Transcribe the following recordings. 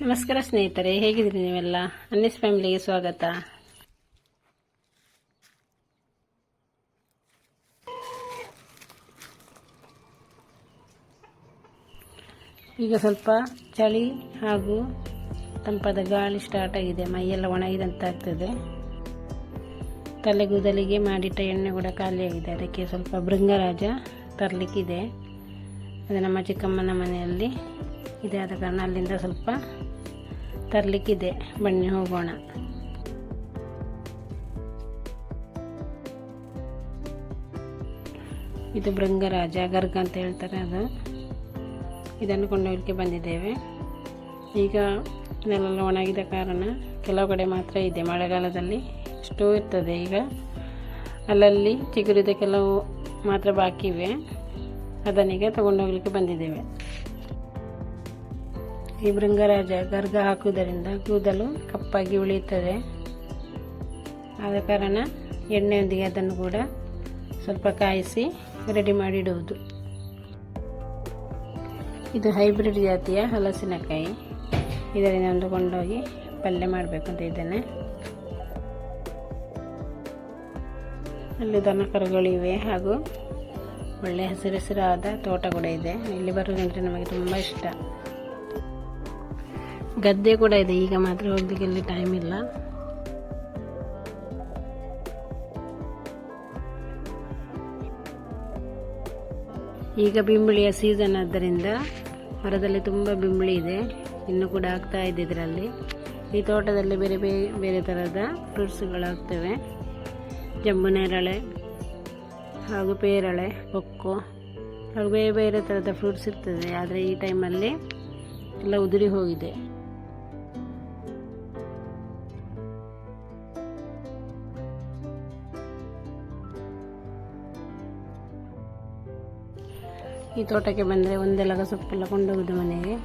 ನಮಸ್ಕಾರ ಸ್ನೇಹಿತರೆ, ಹೇಗಿದ್ದೀರಿ ನೀವೆಲ್ಲ? ಅನ್ನಿಸ್ ಫ್ಯಾಮಿಲಿಗೆ ಸ್ವಾಗತ. ಈಗ ಸ್ವಲ್ಪ ಚಳಿ ಹಾಗೂ ತಂಪಾದ ಗಾಳಿ ಸ್ಟಾರ್ಟ್ ಆಗಿದೆ. ಮೈಯೆಲ್ಲ ಒಣಗಿದಂತಾಗ್ತದೆ. ತಲೆಗೂದಲಿಗೆ ಮಾಡಿಟ್ಟ ಎಣ್ಣೆ ಕೂಡ ಖಾಲಿಯಾಗಿದೆ. ಅದಕ್ಕೆ ಸ್ವಲ್ಪ ಭೃಂಗರಾಜ ತರಲಿಕ್ಕಿದೆ. ಅದು ನಮ್ಮ ಚಿಕ್ಕಮ್ಮನ ಮನೆಯಲ್ಲಿ ಇದೆ, ಆದ ಕಾರಣ ಅಲ್ಲಿಂದ ಸ್ವಲ್ಪ ತರಲಿಕ್ಕಿದೆ. ಬನ್ನಿ ಹೋಗೋಣ. ಇದು ಭೃಂಗರಾಜ, ಗರ್ಗ ಅಂತ ಹೇಳ್ತಾರೆ. ಅದು ಇದನ್ನು ಕೊಂಡೋಗಲಿಕ್ಕೆ ಬಂದಿದ್ದೇವೆ. ಈಗ ನೆಲೆಲ್ಲ ಒಣಗಿದ ಕಾರಣ ಕೆಲವು ಕಡೆ ಮಾತ್ರ ಇದೆ. ಮಳೆಗಾಲದಲ್ಲಿ ಎಷ್ಟೋ ಇರ್ತದೆ. ಈಗ ಅಲ್ಲಲ್ಲಿ ಚಿಗುರಿದ ಕೆಲವು ಮಾತ್ರ ಬಾಕಿ ಇವೆ. ಅದನ್ನೀಗ ತಗೊಂಡೋಗ್ಲಿಕ್ಕೆ ಬಂದಿದ್ದೇವೆ. ಈ ಭೃಂಗರಾಜ ಗರ್ಗ ಹಾಕುವುದರಿಂದ ಕೂದಲು ಕಪ್ಪಾಗಿ ಉಳಿಯುತ್ತದೆ. ಆದ ಕಾರಣ ಎಣ್ಣೆಯೊಂದಿಗೆ ಅದನ್ನು ಕೂಡ ಸ್ವಲ್ಪ ಕಾಯಿಸಿ ರೆಡಿ ಮಾಡಿಡುವುದು. ಇದು ಹೈಬ್ರಿಡ್ ಜಾತಿಯ ಹಲಸಿನಕಾಯಿ. ಇದರಿಂದ ಒಂದು ಕೊಂಡೋಗಿ ಪಲ್ಯ ಮಾಡಬೇಕು ಅಂತ ಇದ್ದೇನೆ. ಅಲ್ಲಿ ದನ ಕರುಗಳಿವೆ ಹಾಗೂ ಒಳ್ಳೆ ಹಸಿರಾದ ತೋಟ ಕೂಡ ಇದೆ. ಇಲ್ಲಿ ಬರುವುದಂದರೆ ನಮಗೆ ತುಂಬ ಇಷ್ಟ. ಗದ್ದೆ ಕೂಡ ಇದೆ. ಈಗ ಮಾತ್ರ ಹೋಗ್ಲಿಕ್ಕೆ ಟೈಮ್ ಇಲ್ಲ. ಈಗ ಬಿಂಬಳಿಯ ಸೀಸನ್ ಆದ್ದರಿಂದ ಮರದಲ್ಲಿ ತುಂಬ ಬಿಂಬಳಿ ಇದೆ. ಇನ್ನೂ ಕೂಡ ಆಗ್ತಾ ಇದೆ. ಇದರಲ್ಲಿ ಈ ತೋಟದಲ್ಲಿ ಬೇರೆ ಬೇರೆ ಥರದ ಫ್ರೂಟ್ಸ್ಗಳಾಗ್ತವೆ. ಜಂಬು ನೇರಳೆ ಹಾಗೂ ಪೇರಳೆ, ಕೊಕ್ಕೋ ಹಾಗೂ ಬೇರೆ ಬೇರೆ ಥರದ ಫ್ರೂಟ್ಸ್ ಇರ್ತದೆ. ಆದರೆ ಈ ಟೈಮಲ್ಲಿ ಎಲ್ಲ ಉದುರಿ ಹೋಗಿದೆ. ಈ ತೋಟಕ್ಕೆ ಬಂದರೆ ಒಂದೆಲಗ ಸೊಪ್ಪೆಲ್ಲ ಕೊಂಡೋಗೋದು ಮನೆಗೆ.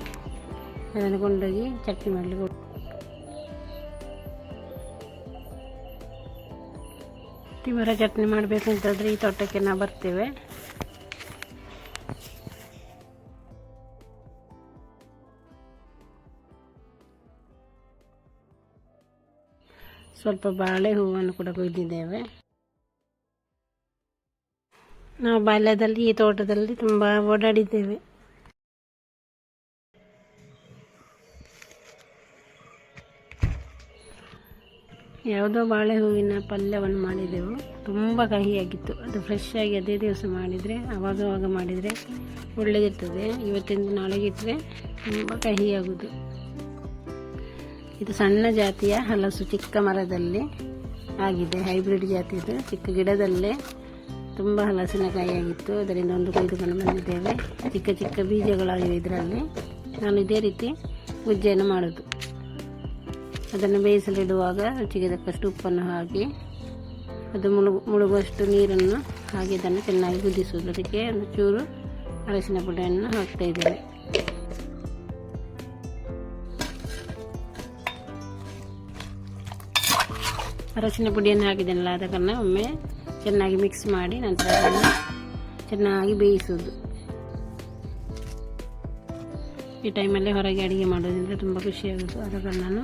ಅದನ್ನು ಕೊಂಡೋಗಿ ಚಟ್ನಿ ಮಾಡಲಿಕ್ಕೆ ತಿಮರ ಚಟ್ನಿ ಮಾಡಬೇಕು ಅಂತಂದರೆ ಈ ತೋಟಕ್ಕೆ ನಾವು ಬರ್ತೇವೆ. ಸ್ವಲ್ಪ ಬಾಳೆ ಹೂವನ್ನು ಕೂಡ ಕೊಯ್ದಿದ್ದೇವೆ. ನಾವು ಬಾಲ್ಯದಲ್ಲಿ ಈ ತೋಟದಲ್ಲಿ ತುಂಬ ಓಡಾಡಿದ್ದೇವೆ. ಯಾವುದೋ ಬಾಳೆ ಹೂವಿನ ಪಲ್ಯವನ್ನು ಮಾಡಿದೆವು. ತುಂಬ ಕಹಿಯಾಗಿತ್ತು. ಅದು ಫ್ರೆಶ್ ಆಗಿ ಅದೇ ದಿವಸ ಮಾಡಿದರೆ, ಆವಾಗ ಮಾಡಿದರೆ ಒಳ್ಳೆದಿರ್ತದೆ. ಇವತ್ತಿಂದ ನಾಳೆಗೆ ಇಟ್ಟರೆ ತುಂಬ ಕಹಿಯಾಗುವುದು. ಇದು ಸಣ್ಣ ಜಾತಿಯ ಹಲಸು, ಚಿಕ್ಕ ಮರದಲ್ಲಿ ಆಗಿದೆ. ಹೈಬ್ರಿಡ್ ಜಾತಿದು ಚಿಕ್ಕ ಗಿಡದಲ್ಲೇ ತುಂಬ ಹಲಸಿನಕಾಯಿಯಾಗಿತ್ತು. ಅದರಿಂದ ಒಂದು ಕೊಯ್ದುಕೊಂಡು ಬಂದಿದ್ದೇವೆ. ಚಿಕ್ಕ ಚಿಕ್ಕ ಬೀಜಗಳಾಗಿವೆ ಇದರಲ್ಲಿ. ನಾನು ಇದೇ ರೀತಿ ಗುಜ್ಜೆಯನ್ನು ಮಾಡೋದು. ಅದನ್ನು ಬೇಯಿಸಲಿಡುವಾಗ ರುಚಿಗೆ ತಕ್ಕಷ್ಟು ಉಪ್ಪನ್ನು ಹಾಕಿ ಅದು ಮುಳುಗುವಷ್ಟು ನೀರನ್ನು ಹಾಕಿ ಅದನ್ನು ಚೆನ್ನಾಗಿ ಕುದಿಸುವುದು. ಅದಕ್ಕೆ ಒಂದು ಚೂರು ಅರಸಿನ ಪುಡಿಯನ್ನು ಹಾಕ್ತಾ ಇದ್ದೇನೆ. ಅರಸಿನ ಪುಡಿಯನ್ನು ಹಾಕಿದ್ದೇನಲ್ಲ, ಆದ ಕಾರಣ ಒಮ್ಮೆ ಚೆನ್ನಾಗಿ ಮಿಕ್ಸ್ ಮಾಡಿ ನಂತರ ಅದನ್ನು ಚೆನ್ನಾಗಿ ಬೇಯಿಸುವುದು. ಈ ಟೈಮಲ್ಲಿ ಹೊರಗೆ ಅಡುಗೆ ಮಾಡೋದ್ರಿಂದ ತುಂಬ ಖುಷಿಯಾಗೋದು. ಆದ ಕಾರಣ ನಾನು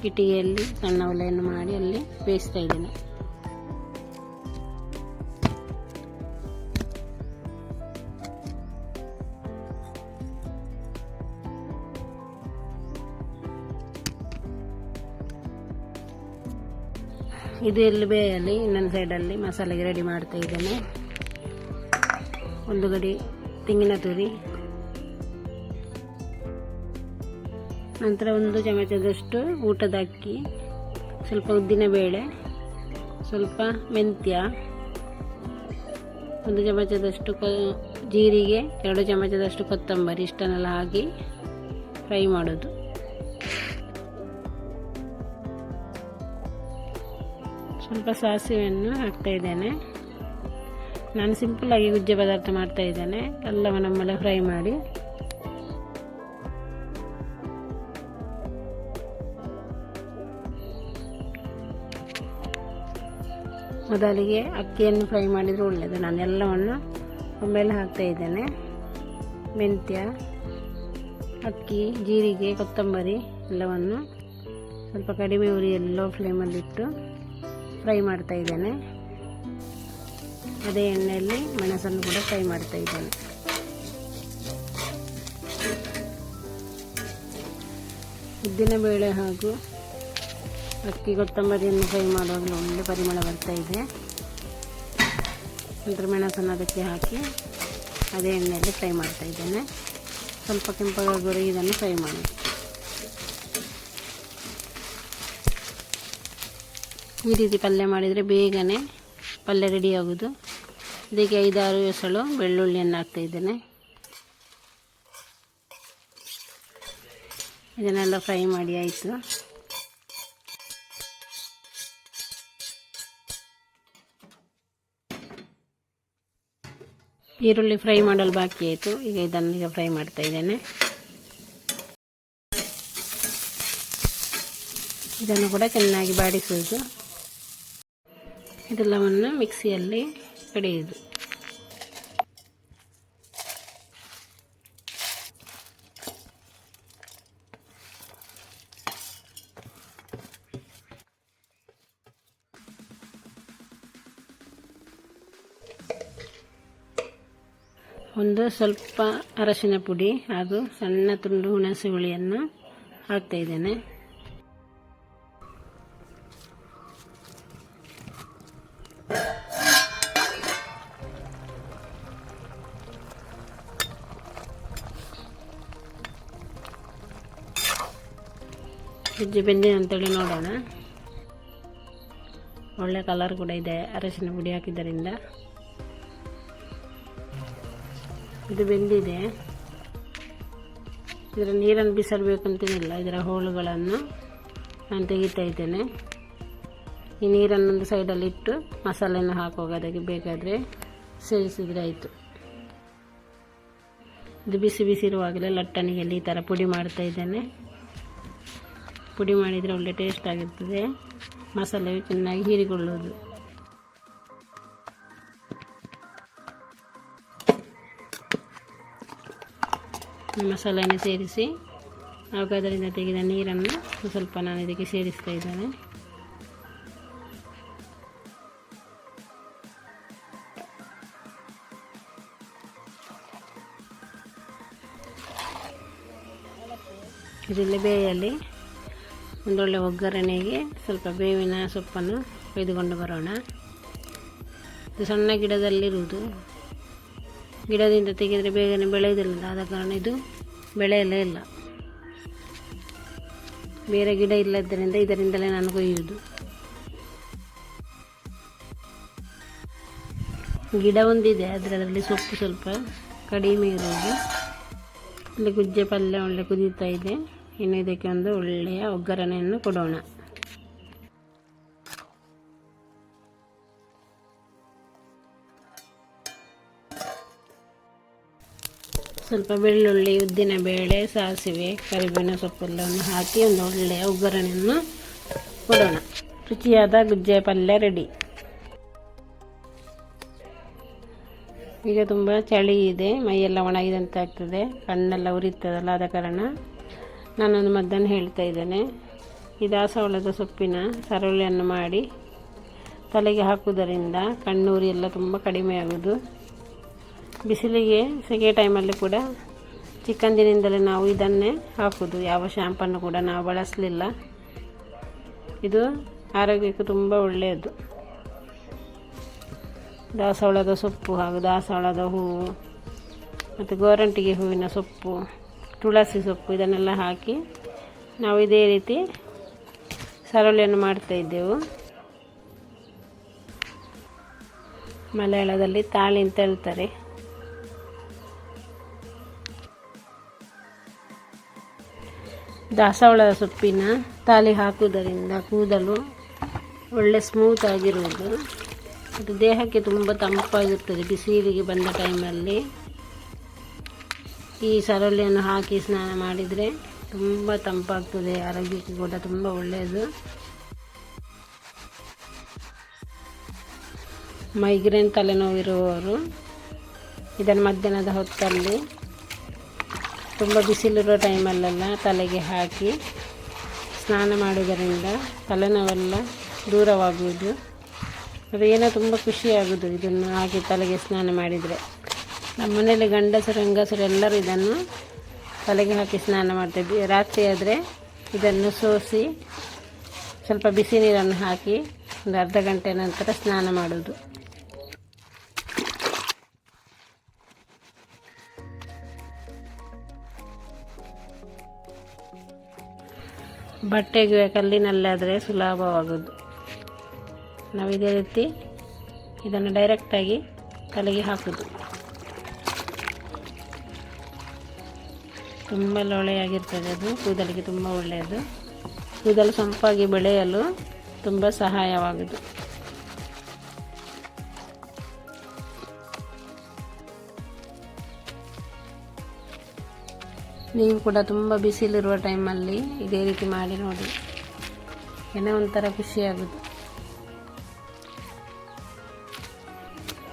ಕಿಟಿಗೆಯಲ್ಲಿ ಸಣ್ಣ ಒಲೆಯನ್ನು ಮಾಡಿ ಅಲ್ಲಿ ಬೇಯಿಸ್ತಾ ಇದ್ದೇನೆ. ಇದು ಎಲ್ಲಿ ಬೇಯಲಿ, ಇನ್ನೊಂದು ಸೈಡಲ್ಲಿ ಮಸಾಲೆಗೆ ರೆಡಿ ಮಾಡ್ತಾ ಇದ್ದೇನೆ. ಒಂದು ಗಡಿ ತೆಂಗಿನ ತುರಿ, ನಂತರ 1 ಚಮಚದಷ್ಟು ಊಟದ ಅಕ್ಕಿ, ಸ್ವಲ್ಪ ಉದ್ದಿನ ಬೇಳೆ, ಸ್ವಲ್ಪ ಮೆಂತ್ಯ, 1 ಚಮಚದಷ್ಟು ಜೀರಿಗೆ, 2 ಚಮಚದಷ್ಟು ಕೊತ್ತಂಬರಿ, ಇಷ್ಟನ್ನೆಲ್ಲ ಹಾಕಿ ಫ್ರೈ ಮಾಡೋದು. ಸ್ವಲ್ಪ ಸಾಸಿವೆಯನ್ನು ಹಾಕ್ತಾ ಇದ್ದೇನೆ. ನಾನು ಸಿಂಪಲ್ಲಾಗಿ ಗುಜ್ಜೆ ಪದಾರ್ಥ ಮಾಡ್ತಾ ಇದ್ದೇನೆ. ಎಲ್ಲವನ್ನು ಒಮ್ಮೆಲೆ ಫ್ರೈ ಮಾಡಿ ಮೊದಲಿಗೆ ಅಕ್ಕಿಯನ್ನು ಫ್ರೈ ಮಾಡಿದರೆ ಒಳ್ಳೆಯದು. ನಾನು ಎಲ್ಲವನ್ನು ಒಮ್ಮೆಲೆ ಹಾಕ್ತಾ ಇದ್ದೇನೆ. ಮೆಂತ್ಯ, ಅಕ್ಕಿ, ಜೀರಿಗೆ, ಕೊತ್ತಂಬರಿ ಎಲ್ಲವನ್ನು ಸ್ವಲ್ಪ ಕಡಿಮೆ ಉರಿಯಲ್ಲಿ ಲೋ ಫ್ಲೇಮಲ್ಲಿಟ್ಟು ಫ್ರೈ ಮಾಡ್ತಾ ಇದ್ದೇನೆ. ಅದೇ ಎಣ್ಣೆಯಲ್ಲಿ ಮೆಣಸನ್ನು ಕೂಡ ಫ್ರೈ ಮಾಡ್ತಾ ಇದ್ದೇನೆ. ಉದ್ದಿನಬೇಳೆ ಹಾಗೂ ಅಕ್ಕಿ, ಕೊತ್ತಂಬರಿಯನ್ನು ಫ್ರೈ ಮಾಡುವಾಗಲೂ ಒಳ್ಳೆ ಪರಿಮಳ ಬರ್ತಾ ಇದೆ. ನಂತರ ಮೆಣಸನ್ನು ಅದಕ್ಕೆ ಹಾಕಿ ಅದೇ ಎಣ್ಣೆಯಲ್ಲಿ ಫ್ರೈ ಮಾಡ್ತಾ ಇದ್ದೇನೆ. ಸ್ವಲ್ಪ ಕೆಂಪಗಾಗುವವರೆಗೆ ಇದನ್ನು ಫ್ರೈ ಮಾಡಿ. ಈ ರೀತಿ ಪಲ್ಯ ಮಾಡಿದರೆ ಬೇಗನೆ ಪಲ್ಯ ರೆಡಿಯಾಗೋದು. ಇದಕ್ಕೆ 5-6 ಎಸಳು ಬೆಳ್ಳುಳ್ಳಿಯನ್ನು ಹಾಕ್ತಾ ಇದ್ದೇನೆ. ಇದನ್ನೆಲ್ಲ ಫ್ರೈ ಮಾಡಿ ಆಯಿತು. ಈರುಳ್ಳಿ ಫ್ರೈ ಮಾಡಲು ಬಾಕಿ ಆಯಿತು. ಇದನ್ನು ಫ್ರೈ ಮಾಡ್ತಾ ಇದ್ದೇನೆ. ಇದನ್ನು ಕೂಡ ಚೆನ್ನಾಗಿ ಬಾಡಿಸುವುದು. ಇದೆಲ್ಲವನ್ನು ಮಿಕ್ಸಿಯಲ್ಲಿ ಕಡಿಯುವುದು. ಒಂದು ಸ್ವಲ್ಪ ಅರಶಿನ ಪುಡಿ ಹಾಗೂ ಸಣ್ಣ ತುಂಡು ಹುಣಸೆ ಹುಳಿಯನ್ನು ಹಾಕ್ತಾ ಇದ್ದೇನೆ. ಸಜ್ಜೆ ಬೆಂದಿದೆ ಅಂತೇಳಿ ನೋಡೋಣ. ಒಳ್ಳೆ ಕಲರ್ ಕೂಡ ಇದೆ ಅರಶಿನ ಪುಡಿ ಹಾಕಿದ್ದರಿಂದ. ಇದು ಬೆಂದಿದೆ. ಇದರ ನೀರನ್ನು ಬಿಸಿರಬೇಕಂತೇನಿಲ್ಲ. ಇದರ ಹೋಳುಗಳನ್ನು ನಾನು ತೆಗಿತಾ ಇದ್ದೇನೆ. ಈ ನೀರನ್ನೊಂದು ಸೈಡಲ್ಲಿ ಇಟ್ಟು ಮಸಾಲೆಯನ್ನು ಹಾಕುವಾಗ ಅದಕ್ಕೆ ಬೇಕಾದರೆ ಸೇರಿಸಿದರೆ ಆಯಿತು. ಇದು ಬಿಸಿ ಬಿಸಿ ಇರುವಾಗಲೇ ಲಟ್ಟಣಿಯಲ್ಲಿ ಈ ಥರ ಪುಡಿ ಮಾಡ್ತಾ ಇದ್ದೇನೆ. ಪುಡಿ ಮಾಡಿದರೆ ಒಳ್ಳೆ ಟೇಸ್ಟ್ ಆಗಿರ್ತದೆ. ಮಸಾಲೆ ಚೆನ್ನಾಗಿ ಹೀರಿಕೊಳ್ಳುವುದು. ಮಸಾಲೆಯನ್ನು ಸೇರಿಸಿ ಆವಾಗ ಅದರಿಂದ ತೆಗೆದ ನೀರನ್ನು ಸ್ವಲ್ಪ ನಾನು ಇದಕ್ಕೆ ಸೇರಿಸ್ತಾ ಇದ್ದೇನೆ. ಇದರಲ್ಲಿ ಬೇಯಲ್ಲಿ ಒಂದೊಳ್ಳೆ ಒಗ್ಗರಣೆಗೆ ಸ್ವಲ್ಪ ಬೇವಿನ ಸೊಪ್ಪನ್ನು ಕೊಯ್ದುಕೊಂಡು ಬರೋಣ. ಇದು ಸಣ್ಣ ಗಿಡದಲ್ಲಿರುವುದು. ಗಿಡದಿಂದ ತೆಗೆದರೆ ಬೇಗನೆ ಬೆಳೆಯೋದಿಲ್ಲ. ಆದ ಕಾರಣ ಇದು ಬೆಳೆಯಲೇ ಇಲ್ಲ. ಬೇರೆ ಗಿಡ ಇಲ್ಲದ್ದರಿಂದ ಇದರಿಂದಲೇ ನಾನು ಕೊಯ್ಯುವುದು. ಗಿಡ ಒಂದಿದೆ, ಅದರಲ್ಲಿ ಸೊಪ್ಪು ಸ್ವಲ್ಪ ಕಡಿಮೆ ಇರುವುದು. ಇಲ್ಲಿ ಗುಜ್ಜೆ ಪಲ್ಯ ಒಳ್ಳೆ ಕುದೀತಾ ಇದೆ. ಇನ್ನು ಇದಕ್ಕೆ ಒಂದು ಒಳ್ಳೆಯ ಒಗ್ಗರಣೆಯನ್ನು ಕೊಡೋಣ. ಸ್ವಲ್ಪ ಬೆಳ್ಳುಳ್ಳಿ, ಉದ್ದಿನಬೇಳೆ, ಸಾಸಿವೆ, ಕರಿಬೇವಿನ ಸೊಪ್ಪೆಲ್ಲವನ್ನು ಹಾಕಿ ಒಂದು ಒಳ್ಳೆಯ ಒಗ್ಗರಣೆಯನ್ನು ಕೊಡೋಣ. ರುಚಿಯಾದ ಗುಜ್ಜೆ ಪಲ್ಯ ರೆಡಿ. ಈಗ ತುಂಬ ಚಳಿ ಇದೆ, ಮೈಯೆಲ್ಲ ಒಣಗಿದಂತೆ ಆಗ್ತದೆ, ಕಣ್ಣೆಲ್ಲ ಉರಿತದಲ್ಲ. ಆದ ಕಾರಣ ನಾನೊಂದು ಮದ್ದನ್ನು ಹೇಳ್ತಾ ಇದ್ದೇನೆ. ಈ ದಾಸವಾಳದ ಸೊಪ್ಪಿನ ಸರಳಿಯನ್ನು ಮಾಡಿ ತಲೆಗೆ ಹಾಕುವುದರಿಂದ ಕಣ್ಣೂರಿ ಎಲ್ಲ ತುಂಬ ಕಡಿಮೆ ಆಗುವುದು. ಬಿಸಿಲಿಗೆ ಸೆಕೆ ಟೈಮಲ್ಲಿ ಕೂಡ ಚಿಕ್ಕಂದಿನಿಂದಲೇ ನಾವು ಇದನ್ನೇ ಹಾಕುವುದು. ಯಾವ ಶ್ಯಾಂಪನ್ನು ಕೂಡ ನಾವು ಬಳಸಲಿಲ್ಲ. ಇದು ಆರೋಗ್ಯಕ್ಕೆ ತುಂಬ ಒಳ್ಳೆಯದು. ದಾಸವಾಳದ ಸೊಪ್ಪು ಹಾಗೂ ದಾಸವಾಳದ ಹೂವು ಮತ್ತು ಗೋರಂಟಿಗೆ ಹೂವಿನ ಸೊಪ್ಪು, ತುಳಸಿ ಸೊಪ್ಪು ಇದನ್ನೆಲ್ಲ ಹಾಕಿ ನಾವು ಇದೇ ರೀತಿ ಸರಳಿಯನ್ನು ಮಾಡ್ತಾಯಿದ್ದೆವು. ಮಲಯಾಳದಲ್ಲಿ ತಾಳಿ ಅಂತ ಹೇಳ್ತಾರೆ. ದಾಸವಾಳದ ಸೊಪ್ಪಿನ ತಾಳಿ ಹಾಕುವುದರಿಂದ ಕೂದಲು ಒಳ್ಳೆ ಸ್ಮೂತ್ ಆಗಿರುವುದು. ಅದು ದೇಹಕ್ಕೆ ತುಂಬ ತಂಪಾಗಿರ್ತದೆ. ಬಿಸಿಲಿಗೆ ಬಂದ ಟೈಮಲ್ಲಿ ಈ ಸರಳಿಯನ್ನು ಹಾಕಿ ಸ್ನಾನ ಮಾಡಿದರೆ ತುಂಬ ತಂಪಾಗ್ತದೆ. ಆರೋಗ್ಯಕ್ಕೆ ಕೂಡ ತುಂಬ ಒಳ್ಳೆಯದು. ಮೈಗ್ರೇನ್ ತಲೆನೋವಿರುವವರು ಇದನ್ನು ಮಧ್ಯಾಹ್ನದ ಹೊತ್ತಲ್ಲಿ ತುಂಬ ಬಿಸಿಲಿರೋ ಟೈಮಲ್ಲೆಲ್ಲ ತಲೆಗೆ ಹಾಕಿ ಸ್ನಾನ ಮಾಡುವುದರಿಂದ ತಲೆನೋವೆಲ್ಲ ದೂರವಾಗುವುದು. ಅದು ಏನೋ ತುಂಬ ಖುಷಿಯಾಗೋದು ಇದನ್ನು ಹಾಕಿ ತಲೆಗೆ ಸ್ನಾನ ಮಾಡಿದರೆ. ನಮ್ಮ ಮನೆಯಲ್ಲಿ ಗಂಡಸರು ಹೆಂಗಸರು ಎಲ್ಲರೂ ಇದನ್ನು ತಲೆಗೆ ಹಾಕಿ ಸ್ನಾನ ಮಾಡ್ತಿದ್ವಿ. ರಾತ್ರಿ ಆದರೆ ಇದನ್ನು ಸೋಸಿ ಸ್ವಲ್ಪ ಬಿಸಿ ನೀರನ್ನು ಹಾಕಿ ಒಂದು ಅರ್ಧ ಗಂಟೆ ನಂತರ ಸ್ನಾನ ಮಾಡೋದು. ಬಟ್ಟೆಗೆ ಕಲ್ಲಿನಲ್ಲಾದರೆ ಸುಲಭವಾಗೋದು. ನಾವು ಇದೇ ರೀತಿ ಇದನ್ನು ಡೈರೆಕ್ಟಾಗಿ ತಲೆಗೆ ಹಾಕೋದು. ತುಂಬ ಲೊಳೆಯಾಗಿರ್ತದೆ. ಅದು ಕೂದಲಿಗೆ ತುಂಬ ಒಳ್ಳೆಯದು. ಕೂದಲು ಸೊಂಪಾಗಿ ಬೆಳೆಯಲು ತುಂಬ ಸಹಾಯವಾಗುವುದು. ನೀವು ಕೂಡ ತುಂಬ ಬಿಸಿಲಿರುವ ಟೈಮಲ್ಲಿ ಇದೇ ರೀತಿ ಮಾಡಿ ನೋಡಿ, ಏನೋ ಒಂಥರ ಖುಷಿಯಾಗೋದು.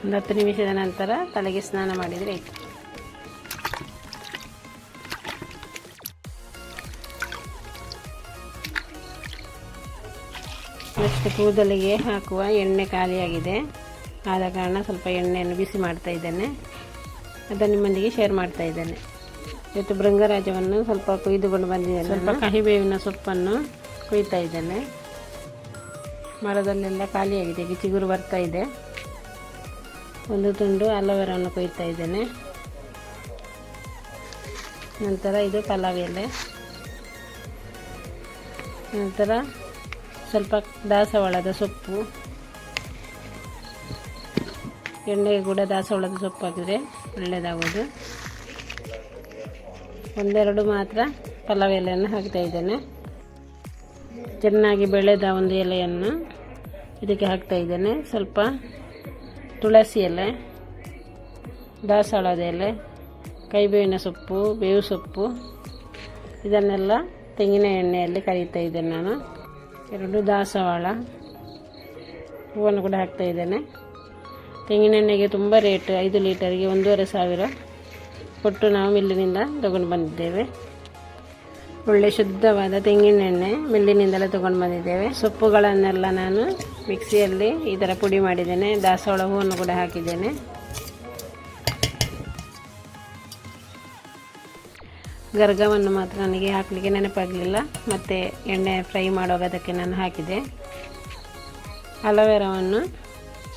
ಒಂದು 10 ನಿಮಿಷದ ನಂತರ ತಲೆಗೆ ಸ್ನಾನ ಮಾಡಿದರೆ ಆಯಿತು. ನೆಕ್ಸ್ಟ್ ಕೂದಲಿಗೆ ಹಾಕುವ ಎಣ್ಣೆ ಖಾಲಿಯಾಗಿದೆ. ಆದ ಕಾರಣ ಸ್ವಲ್ಪ ಎಣ್ಣೆಯನ್ನು ಬಿಸಿ ಮಾಡ್ತಾ ಇದ್ದೇನೆ. ಅದನ್ನು ನಿಮ್ಮೊಂದಿಗೆ ಶೇರ್ ಮಾಡ್ತಾ ಇದ್ದೇನೆ. ಇವತ್ತು ಭೃಂಗರಾಜವನ್ನು ಸ್ವಲ್ಪ ಕೊಯ್ದುಕೊಂಡು ಬಂದಿದ್ದೇನೆ. ಸ್ವಲ್ಪ ಕಹಿಬೇವಿನ ಸೊಪ್ಪನ್ನು ಕೊಯ್ತಾ ಇದ್ದೇನೆ. ಮರದಲ್ಲೆಲ್ಲ ಖಾಲಿಯಾಗಿದೆ, ಈಗ ಚಿಗುರು ಬರ್ತಾ ಇದೆ. ಒಂದು ತುಂಡು ಅಲೋವೆರಾವನ್ನು ಕೊಯ್ತಾ ಇದ್ದೇನೆ. ನಂತರ ಇದು ಪಲಾವ್ ಎಲೆ. ನಂತರ ಸ್ವಲ್ಪ ದಾಸವಾಳದ ಸೊಪ್ಪು. ಎಣ್ಣೆಗೆ ಕೂಡ ದಾಸವಾಳದ ಸೊಪ್ಪು ಹಾಕಿದರೆ ಒಳ್ಳೆಯದಾಗೋದು. ಒಂದೆರಡು ಮಾತ್ರ ಪಲಾವ್ ಎಲೆಯನ್ನು ಹಾಕ್ತಾ ಇದ್ದೇನೆ. ಚೆನ್ನಾಗಿ ಬೆಳೆದ ಒಂದು ಎಲೆಯನ್ನು ಇದಕ್ಕೆ ಹಾಕ್ತಾ ಇದ್ದೇನೆ. ಸ್ವಲ್ಪ ತುಳಸಿ ಎಲೆ, ದಾಸವಾಳದ ಎಲೆ, ಕೈಬೇವಿನ ಸೊಪ್ಪು, ಬೇವು ಸೊಪ್ಪು, ಇದನ್ನೆಲ್ಲ ತೆಂಗಿನ ಎಣ್ಣೆಯಲ್ಲಿ ಕರಿತಾ ಇದ್ದೇನೆ ನಾನು. 2 ದಾಸವಾಳ ಹೂವನ್ನು ಕೂಡ ಹಾಕ್ತಾ ಇದ್ದೇನೆ. ತೆಂಗಿನ ಎಣ್ಣೆಗೆ ತುಂಬ ರೇಟ್. 5 ಲೀಟರ್ಗೆ 1,500 ಕೊಟ್ಟು ನಾವು ಮಿಲ್ಲಿನಿಂದ ತಗೊಂಡು ಬಂದಿದ್ದೇವೆ. ಒಳ್ಳೆ ಶುದ್ಧವಾದ ತೆಂಗಿನ ಎಣ್ಣೆ ಮಿಲ್ಲಿನಿಂದಲೇ ತಗೊಂಡು ಬಂದಿದ್ದೇವೆ. ಸೊಪ್ಪುಗಳನ್ನೆಲ್ಲ ನಾನು ಮಿಕ್ಸಿಯಲ್ಲಿ ಈ ಥರ ಪುಡಿ ಮಾಡಿದ್ದೇನೆ. ದಾಸವಾಳ ಹೂವನ್ನು ಕೂಡ ಹಾಕಿದ್ದೇನೆ. ಗರ್ಗವನ್ನು ಮಾತ್ರ ನನಗೆ ಹಾಕಲಿಕ್ಕೆ ನೆನಪಾಗಲಿಲ್ಲ, ಮತ್ತು ಎಣ್ಣೆ ಫ್ರೈ ಮಾಡುವಾಗ ಅದಕ್ಕೆ ನಾನು ಹಾಕಿದೆ. ಅಲೋವೆರಾವನ್ನು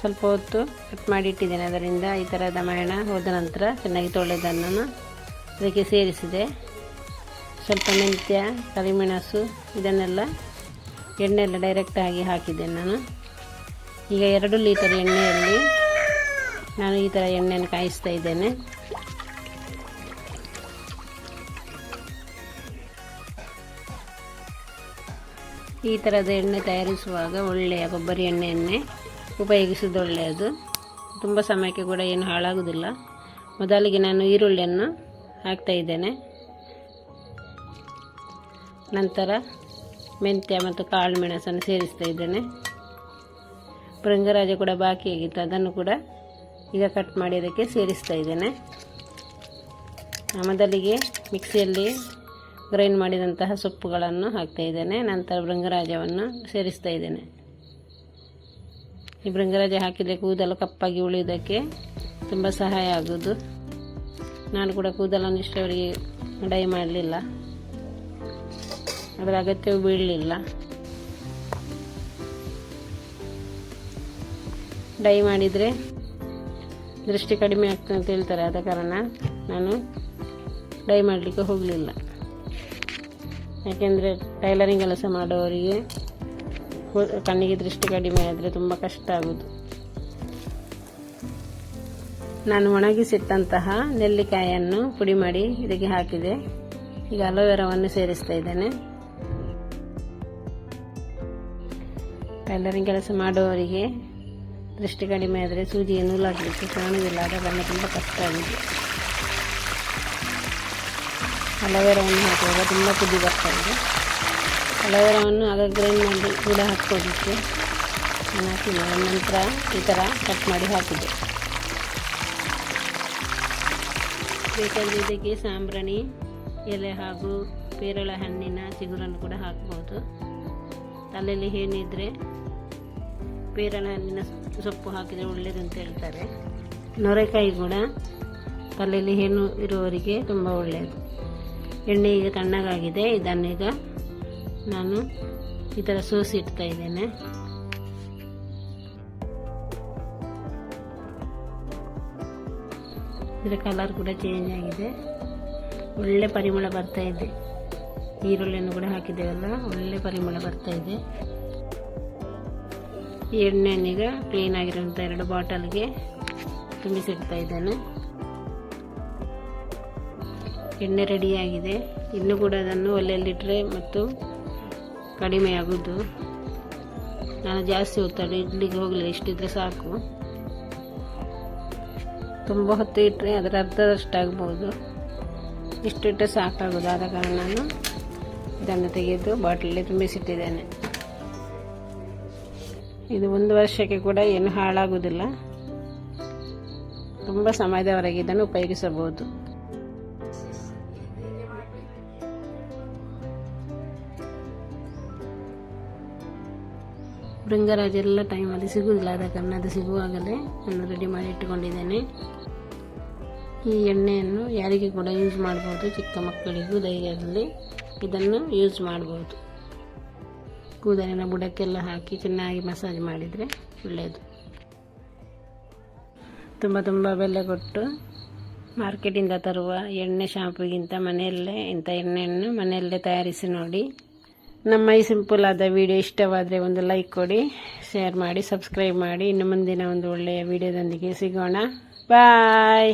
ಸ್ವಲ್ಪ ಹೊತ್ತು ಕಟ್ ಮಾಡಿ ಇಟ್ಟಿದ್ದೇನೆ. ಅದರಿಂದ ಈ ಥರದ ಮಯಣ ಹೋದ ನಂತರ ಚೆನ್ನಾಗಿ ತೊಳೆದನ್ನು ಅದಕ್ಕೆ ಸೇರಿಸಿದೆ. ಸ್ವಲ್ಪ ಮೆಂತ್ಯ, ಕರಿಮೆಣಸು ಇದನ್ನೆಲ್ಲ ಎಣ್ಣೆಲ್ಲ ಡೈರೆಕ್ಟಾಗಿ ಹಾಕಿದ್ದೇನೆ ನಾನು. ಈಗ 2 ಲೀಟರ್ ಎಣ್ಣೆಯಲ್ಲಿ ನಾನು ಈ ಥರ ಎಣ್ಣೆಯನ್ನು ಕಾಯಿಸ್ತಾ ಇದ್ದೇನೆ. ಈ ಥರದ ಎಣ್ಣೆ ತಯಾರಿಸುವಾಗ ಒಳ್ಳೆಯ ಕೊಬ್ಬರಿ ಎಣ್ಣೆಯನ್ನೇ ಉಪಯೋಗಿಸೋದು ಒಳ್ಳೆಯದು. ತುಂಬ ಸಮಯಕ್ಕೆ ಕೂಡ ಏನು ಹಾಳಾಗುವುದಿಲ್ಲ. ಮೊದಲಿಗೆ ನಾನು ಈರುಳ್ಳಿಯನ್ನು ಹಾಕ್ತಾ ಇದ್ದೇನೆ. ನಂತರ ಮೆಂತ್ಯ ಮತ್ತು ಕಾಳು ಮೆಣಸನ್ನು ಸೇರಿಸ್ತಾ ಇದ್ದೇನೆ. ಭೃಂಗರಾಜ ಕೂಡ ಬಾಕಿಯಾಗಿತ್ತು, ಅದನ್ನು ಕೂಡ ಈಗ ಕಟ್ ಮಾಡಿ ಅದಕ್ಕೆ ಸೇರಿಸ್ತಾ ಇದ್ದೇನೆ. ಮೊದಲಿಗೆ ಮಿಕ್ಸಿಯಲ್ಲಿ ಗ್ರೈಂಡ್ ಮಾಡಿದಂತಹ ಸೊಪ್ಪುಗಳನ್ನು ಹಾಕ್ತಾ ಇದ್ದೇನೆ. ನಂತರ ಭೃಂಗರಾಜವನ್ನು ಸೇರಿಸ್ತಾ ಇದ್ದೇನೆ. ಈ ಭೃಂಗರಾಜ ಹಾಕಿದರೆ ಕೂದಲು ಕಪ್ಪಾಗಿ ಉಳಿಯುವುದಕ್ಕೆ ತುಂಬ ಸಹಾಯ ಆಗುವುದು. ನಾನು ಕೂಡ ಕೂದಲನ್ನು ಇಷ್ಟವರೆಗೆ ಡೈ ಮಾಡಲಿಲ್ಲ, ಅದರ ಅಗತ್ಯವೂ ಬೀಳಲಿಲ್ಲ. ಡೈ ಮಾಡಿದರೆ ದೃಷ್ಟಿ ಕಡಿಮೆ ಆಗ್ತದೆ ಅಂತ ಹೇಳ್ತಾರೆ, ಆದ ಕಾರಣ ನಾನು ಡೈ ಮಾಡಲಿಕ್ಕೆ ಹೋಗಲಿಲ್ಲ. ಯಾಕೆಂದರೆ ಟೈಲರಿಂಗ್ ಕೆಲಸ ಮಾಡೋವರಿಗೆ ಕಣ್ಣಿಗೆ ದೃಷ್ಟಿ ಕಡಿಮೆ ಆದರೆ ತುಂಬ ಕಷ್ಟ ಆಗೋದು. ನಾನು ಒಣಗಿಸಿಟ್ಟಂತಹ ನೆಲ್ಲಿಕಾಯನ್ನು ಪುಡಿ ಮಾಡಿ ಇದಕ್ಕೆ ಹಾಕಿದೆ. ಈಗ ಅಲೋವೆರಾವನ್ನು ಸೇರಿಸ್ತಾ ಇದ್ದೇನೆ. ಟೈಲರಿಂಗ್ ಕೆಲಸ ಮಾಡುವವರಿಗೆ ದೃಷ್ಟಿ ಕಡಿಮೆ ಆದರೆ ಸೂಜಿಯನ್ನು ನೂಲಾಗಲಿಕ್ಕೆ ಕಾಣುವುದಿಲ್ಲ, ಆದ ಕಾರಣ ತುಂಬ ಕಷ್ಟ ಆಗಿದೆ. ಅಲೋವೆರಾವನ್ನು ಹಾಕುವಾಗ ತುಂಬ ಕುದಿ ಬರ್ತಾ ಇದೆ. ಅಲೋವೆರಾವನ್ನು ಆಗ ಗ್ರೈಂಡ್ ಮಾಡಿ ಕೂಡ ಹಾಕೋದಕ್ಕೆ ನಾನು ಹಾಕಿದೆ. ನಂತರ ಈ ಥರ ಕಟ್ ಮಾಡಿ ಹಾಕಿದೆ. ಬೇಕಾದರೆ ಇದಕ್ಕೆ ಸಾಂಬ್ರಾಣಿ ಎಲೆ ಹಾಗೂ ಪೇರಳೆ ಹಣ್ಣಿನ ಚಿಗುರನ್ನು ಕೂಡ ಹಾಕ್ಬೋದು. ತಲೆಯಲ್ಲಿ ಏನಿದ್ರೆ ಪೇರಳೆ ಹಣ್ಣಿನ ಸೊಪ್ಪು ಹಾಕಿದರೆ ಒಳ್ಳೆಯದು ಅಂತ ಹೇಳ್ತಾರೆ. ನೊರೆಕಾಯಿ ಕೂಡ ತಲೆಯಲ್ಲಿ ಏನು ಇರುವವರಿಗೆ ತುಂಬ ಒಳ್ಳೆಯದು. ಎಣ್ಣೆ ಈಗ ತಣ್ಣಗಾಗಿದೆ. ಇದನ್ನೀಗ ನಾನು ಈ ಥರ ಸೋಸಿ ಇಡ್ತಾ ಇದ್ದೇನೆ. ಇದರ ಕಲರ್ ಕೂಡ ಚೇಂಜ್ ಆಗಿದೆ. ಒಳ್ಳೆ ಪರಿಮಳ ಬರ್ತಾ ಇದೆ. ಈರುಳ್ಳಿಯನ್ನು ಕೂಡ ಹಾಕಿದ್ದೇವಲ್ಲ, ಒಳ್ಳೆ ಪರಿಮಳ ಬರ್ತಾ ಇದೆ. ಈ ಎಣ್ಣೆಯನ್ನೀಗ ಕ್ಲೀನ್ ಆಗಿರುವಂಥ 2 ಬಾಟಲ್ಗೆ ತುಂಬಿಸಿಡ್ತಾ ಇದ್ದೇನೆ. ಎಣ್ಣೆ ರೆಡಿಯಾಗಿದೆ. ಇನ್ನೂ ಕೂಡ ಅದನ್ನು ಒಲೆಯಲ್ಲಿಟ್ಟರೆ ಮತ್ತು ಕಡಿಮೆ ಆಗೋದು. ನಾನು ಜಾಸ್ತಿ ಒತ್ತಡ ಇಡ್ಲಿಕ್ಕೆ ಹೋಗಲಿಲ್ಲ, ಇಷ್ಟಿದ್ರೆ ಸಾಕು. ತುಂಬ ಹೊತ್ತು ಇಟ್ಟರೆ ಅದರ ಅರ್ಧದಷ್ಟಾಗ್ಬೋದು, ಇಷ್ಟಿಟ್ಟರೆ ಸಾಕಾಗೋದು. ಆದ ಕಾರಣ ನಾನು ಇದನ್ನು ತೆಗೆದು ಬಾಟಲಲ್ಲಿ ತುಂಬಿಸಿಟ್ಟಿದ್ದೇನೆ. ಇದು 1 ವರ್ಷಕ್ಕೆ ಕೂಡ ಏನು ಹಾಳಾಗುವುದಿಲ್ಲ. ತುಂಬ ಸಮಯದವರೆಗೆ ಇದನ್ನು ಉಪಯೋಗಿಸಬಹುದು. ಭೃಂಗರಾಜ ಎಲ್ಲ ಟೈಮಲ್ಲಿ ಸಿಗುವುದಿಲ್ಲ, ಆದ ಕಾರಣ ಅದು ಸಿಗುವಾಗಲೇ ನಾನು ರೆಡಿ ಮಾಡಿ ಇಟ್ಟುಕೊಂಡಿದ್ದೇನೆ. ಈ ಎಣ್ಣೆಯನ್ನು ಯಾರಿಗೆ ಕೂಡ ಯೂಸ್ ಮಾಡ್ಬೋದು. ಚಿಕ್ಕ ಮಕ್ಕಳಿಗೂ ಧೈರ್ಯದಲ್ಲಿ ಇದನ್ನು ಯೂಸ್ ಮಾಡ್ಬೋದು. ಕೂದಲಿನ ಬುಡಕ್ಕೆಲ್ಲ ಹಾಕಿ ಚೆನ್ನಾಗಿ ಮಸಾಜ್ ಮಾಡಿದರೆ ಒಳ್ಳೆಯದು. ತುಂಬ ಬೆಲೆ ಕೊಟ್ಟು ಮಾರ್ಕೆಟಿಂದ ತರುವ ಎಣ್ಣೆ ಶಾಂಪುಗಿಂತ ಮನೆಯಲ್ಲೇ ಇಂಥ ಎಣ್ಣೆಯನ್ನು ಮನೆಯಲ್ಲೇ ತಯಾರಿಸಿ ನೋಡಿ. ನಮ್ಮ ಈ ಸಿಂಪಲ್ ಆದ ವಿಡಿಯೋ ಇಷ್ಟವಾದರೆ ಒಂದು ಲೈಕ್ ಕೊಡಿ, ಶೇರ್ ಮಾಡಿ, ಸಬ್ಸ್ಕ್ರೈಬ್ ಮಾಡಿ. ಇನ್ನು ಮುಂದಿನ ಒಂದು ಒಳ್ಳೆಯ ವಿಡಿಯೋದೊಂದಿಗೆ ಸಿಗೋಣ. ಬಾಯ್.